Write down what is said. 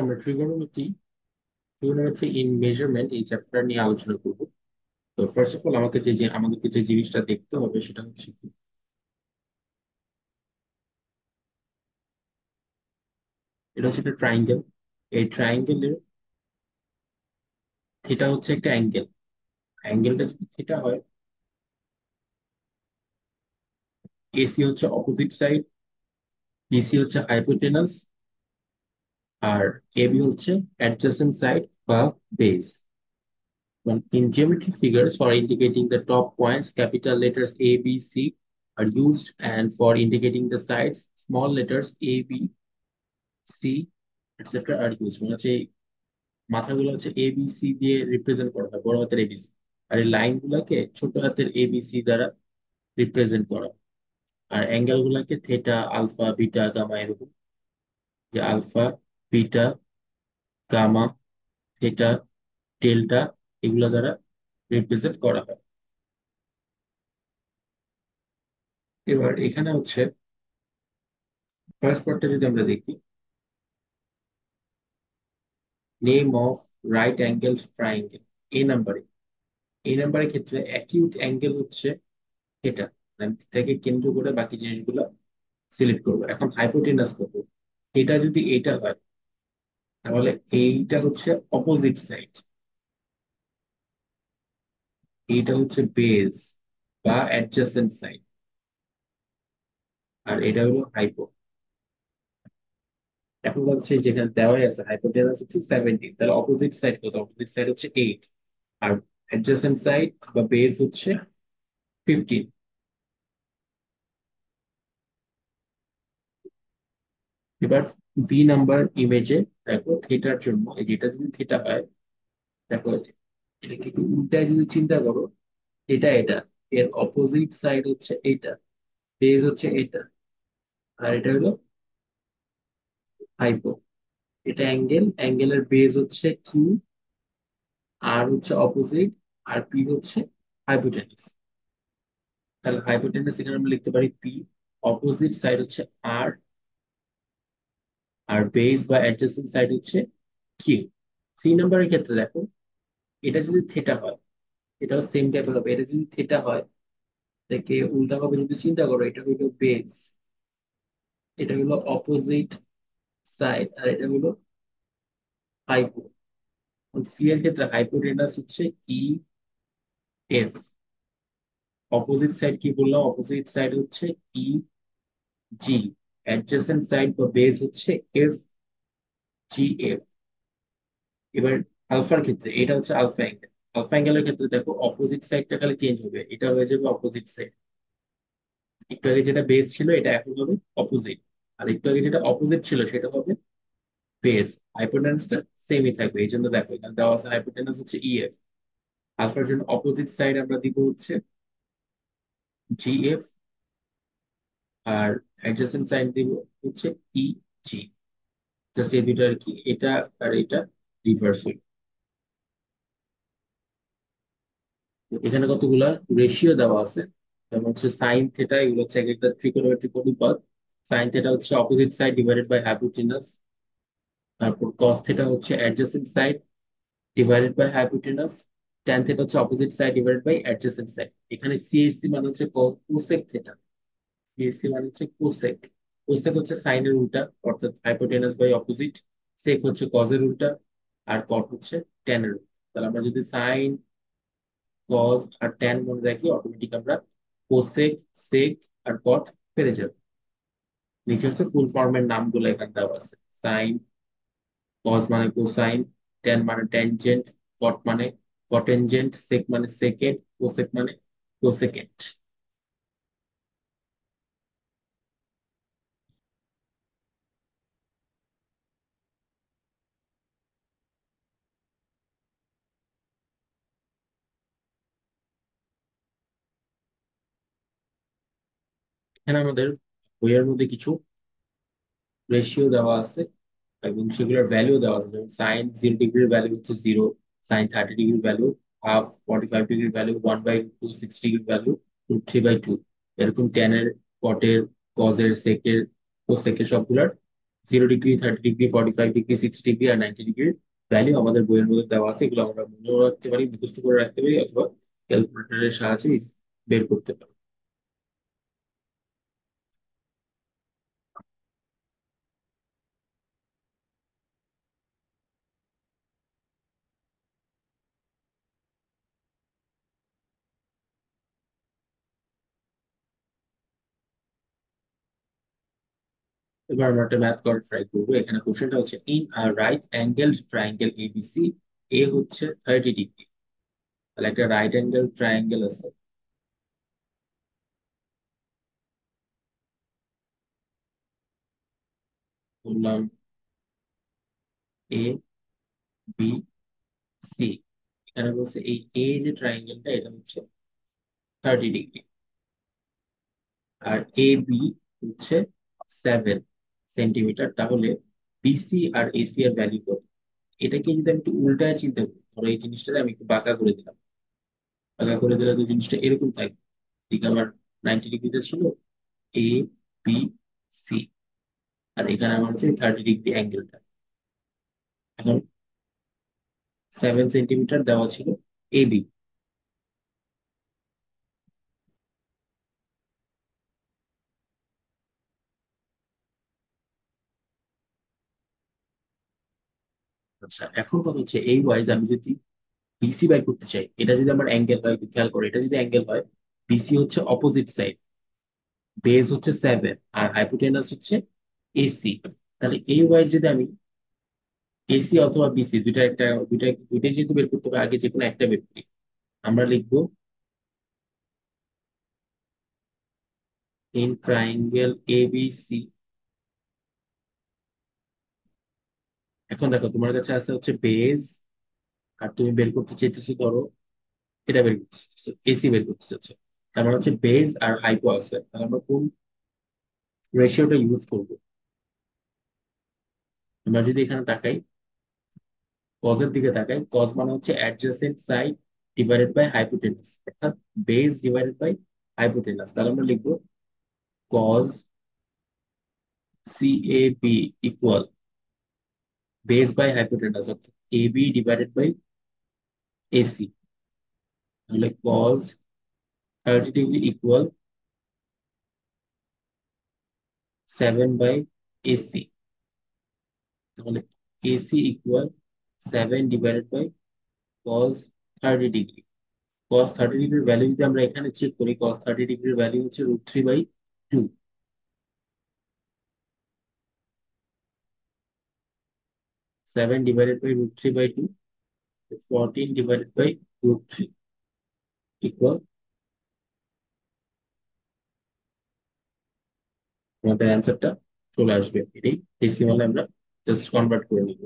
আমরা trigonometry in measurement এই chapter নিয়ে আলোচনা করব। তো ফার্স্ট অফ অল আমাদেরকে যে জিনিসটা দেখতে হবে সেটা হচ্ছে কি, এটা হচ্ছে একটা ট্রায়াঙ্গেল। এই ট্রায়াঙ্গেলের থিটা হচ্ছে একটা অ্যাঙ্গেল। অ্যাঙ্গেলটা যদি থিটা হয়, এসি হচ্ছে অপোজিট সাইড, বিসি হচ্ছে হাইপোটেনাস, আর এবি হচ্ছে অ্যাডজেসেন্ট সাইড বা base. In geometry figures, for indicating the top points, capital letters A, B, C are used, and for indicating the sides, small letters A, B, C, etc. are used. মানে হচ্ছে মাথাগুলো হচ্ছে এ B C দিয়ে represent করা হয়, বড় হাতের ABC. আর এই লাইন গুলাকে ছোট হাতের এবিসি দ্বারা রিপ্রেজেন্ট করা হয়। আর অ্যাঙ্গেল গুলাকে থেটা, আলফা, বিটা, গামা, এরকম যে alpha, beta, gamma, theta, delta, এগুলা দ্বারা রিপ্রেজেন্ট করা হয়। এবার এখানে হচ্ছে ফার্স্ট পার্টটা যদি আমরা দেখি, name of right angle triangle, এই নাম্বারে এই নাম্বারের ক্ষেত্রে অ্যাকিউট অ্যাঙ্গেল হচ্ছে এটা। আমি এটাকে কেন্দ্র করে বাকি জিনিসগুলো সিলেক্ট করবো। এখন হাইপোটেনাস করবো, এটা যদি এটা হয় তাহলে এইটা হচ্ছে অপোজিট সাইড, এইটা হচ্ছে বেস বা অ্যাডজাসেন্ট সাইড, আর এটা হলো হাইপো। এখন হচ্ছে যেখানে দেওয়াই আছে হাইপোটেনাস হচ্ছে 70, তাহলে অপোজিট সাইড কত? অপোজিট সাইড হচ্ছে 8, আর অ্যাডজাসেন্ট সাইড বা বেস হচ্ছে 15। এবার বি নাম্বার ইমেজে দেখো থিটার জন্য, এই যেটা যদি থিটা হয়, দেখো এটাকে একটু উল্টায় যদি চিন্তা করো, এটা এটা এর অপোজিট সাইড হচ্ছে এটা, বেজ হচ্ছে এটা, আর এটা হলো হাইপো। এটা অ্যাঙ্গেলের বেজ হচ্ছে কিউ, আর হচ্ছে অপোজিট, আর পি হচ্ছে হাইপোটেনাস। তাহলে হাইপোটেনাস এখানে আমরা লিখতে পারি পি, অপোজিট সাইড হচ্ছে আর, আর বেজ বা অ্যাডজেসেন্ট সাইড হচ্ছে কিউ। সি নাম্বারের ক্ষেত্রে দেখো, এটা যদি থেটা হয়, এটাও সেম টাইপের হবে। এটা যদি থেটা হয়, থেকে উল্টা ভাবে যদি চিন্তা করো, এটা হইলো বেস, এটা হলো অপোজিট সাইড, আর এটা হলো হাইপো। সি এর ক্ষেত্রে হাইপোটেনাস হচ্ছে ই এফ, অপোজিট সাইড কি বললাম? অপোজিট সাইড হচ্ছে ই জি, অ্যাডজেসেন্ট সাইড বা বেস হচ্ছে এফ জি এফ। এবার আলফার ক্ষেত্রে এটা হচ্ছে আলফা অ্যাঙ্গেল। আলফা অ্যাঙ্গেলের ক্ষেত্রে দেখো অপোজিট সাইডটা খালি চেঞ্জ হবে, এটা হয়ে যাবে অপোজিট সাইড। একটু আগে যেটা বেস ছিল এটা এখন হবে অপোজিট, আর একটু আগে যেটা অপোজিট ছিল সেটা হবে বেস। হাইপোটেনাসটা সেমই থাকবে, এই জন্য দেখো এখানে দেওয়া আছে হাইপোটেনাস হচ্ছে ইএফ। আলফার জন্য অপোজিট সাইড আমরা দিব হচ্ছে জিএফ, আর অ্যাডজেসেন্ট সাইড দিব হচ্ছে ই জি। জাস্ট এই দুটো আর কি, এটা আর এটা রিভার্সিবল। এখানে কতগুলা রেশিও দেওয়া আছে, যেমন হচ্ছে সাইন থেটা, এগুলো হচ্ছে এক একটা ত্রিকোণমিতিক অনুপাত। সাইন থেটা হচ্ছে opposite side divided by hypotenuse, তারপর কস থেটা হচ্ছে adjacent side divided by hypotenuse, tan theta হচ্ছে opposite side divided by adjacent side. এখানে সিএসসি মানে হচ্ছে কোসেক থেটা, সিএসসি মানে হচ্ছে কোসেক। কোসেক হচ্ছে সাইনের উল্টা, অর্থাৎ হাইপোটেনাস বাই অপোজিট। সেক হচ্ছে কজের উল্টা, আর কট হচ্ছে ট্যানের উল্টা। তাহলে আমরা যদি সাইন, কজ আর ট্যান মনে রাখি, অটোমেটিক আমরা কোসেক, সেক আর কট পেরে যাব। নিচে হচ্ছে ফুল ফর্মের নামগুলো এখানে দেওয়া আছে। সাইন, কজ মানে কোসাইন, ট্যান মানে ট্যানজেন্ট, কট মানে কটেনজেন্ট, সেক মানে সেকেন্ড, কোসেক মানে কোসেকেন্ট। এখানে আমাদের বইয়ের মধ্যে কিছু রেশিও দেওয়া আছে এবং সেগুলোর ভ্যালু দেওয়া আছে। যেমন সাইন 0 ডিগ্রির ভ্যালু হচ্ছে 0, সাইন 30 ডিগ্রির ভ্যালু হাফ, 45 ডিগ্রির ভ্যালু 1/2, 6 ডিগ্রির ভ্যালু √3/2। এরকম ট্যানের, কটের, কজের, সেকের, কোসেকের সবগুলার 0 ডিগ্রি, 30 ডিগ্রি, 45 ডিগ্রি, 60 ডিগ্রি আর 90 ডিগ্রির ভ্যালু আমাদের বইয়ের মধ্যে দেওয়া আছে। এগুলো আমরা মনেও রাখতে পারি, মুখস্থ করে রাখতে পারি, অথবা ক্যালকুলেটরের সাহায্যে বের করতে পারি। এবার আমরা একটা ম্যাথ করে ট্রাই করবো। এখানে কোশ্চেনটা হচ্ছে, in a right angle triangle ABC, A হচ্ছে 30 ডিগ্রি। তাহলে একটা রাইট অ্যাঙ্গেল ট্রায়াঙ্গেল আছে, বললাম এ বি সি। এখানে বলছে এই এ যে ট্রায়াঙ্গেলটা, এটা হচ্ছে 30 ডিগ্রি, আর এ বি হচ্ছে 7 সেন্টিমিটার। তাহলে বিসি আর এসি এর ভ্যালু কত? এটাকে যদি আমি একটু উল্টায় চিন্তা করি, ধরো এই জিনিসটা আমি একটু বাঁকা করে দিলাম, বাঁকা করে দিলে তো জিনিসটা এরকম থাকবে। এদিকে আমার 90 ডিগ্রিতে ছিল এ বি সি, আর এখানে আমার হচ্ছে 30 ডিগ্রি অ্যাঙ্গেলটা। এখন 7 সেন্টিমিটার দেওয়া ছিল এ বি। আচ্ছা, এখন কথা হচ্ছে এই ওয়াইজ আমি যদি বিসি বাই করতে চাই, এটা যদি আমার অ্যাঙ্গেল হয়, একটু খেয়াল করে, এটা যদি অ্যাঙ্গেল হয়, বিসি হচ্ছে অপোজিট সাইড, বেস হচ্ছে 7 আর হাইপোটেনাস হচ্ছে এসি। তাহলে এই ওয়াইজ যদি আমি এসি অথবা বিসি দুইটা একটা দুইটাই যেহেতু বের করতে হবে, আগে যে কোনো একটা বের করি। আমরা লিখবো in triangle A B C. এখন দেখো তোমার কাছে আছে হচ্ছে বেস, আর তুমি বের করতে চাইতেছো, ধরো এটা বের করতে চাইতেছো, এসি বের করতে চাচ্ছো। তার মানে হচ্ছে বেস আর হাইপো আছে, তাহলে আমরা কোন রেশিওটা ইউজ করবো? আমরা যদি এখানে তাকাই, কজের দিকে তাকাই, কজ মানে হচ্ছে adjacent side divided by hypotenuse, অর্থাৎ বেস ডিভাইডেড বাই হাইপোটেনাস। তাহলে আমরা লিখবো cos C A B equal base by hypotenuse, অর্থাৎ A B divided by AC. তাহলে কজ 30 ডিগ্রি ইকুয়াল 7/AC। তাহলে AC equal 7 divided by cos 30 degree. Cos 30 ডিগ্রির value যদি আমরা এখানে চেক করি, কজ 30 ডিগ্রির ভ্যালু হচ্ছে √3/2। 7 divided by √3/2, 14 divided by √3 equal, আমাদের অ্যান্সারটা চলে আসবে। এটাই ডেসিমালে আমরা জাস্ট কনভার্ট করে নিব।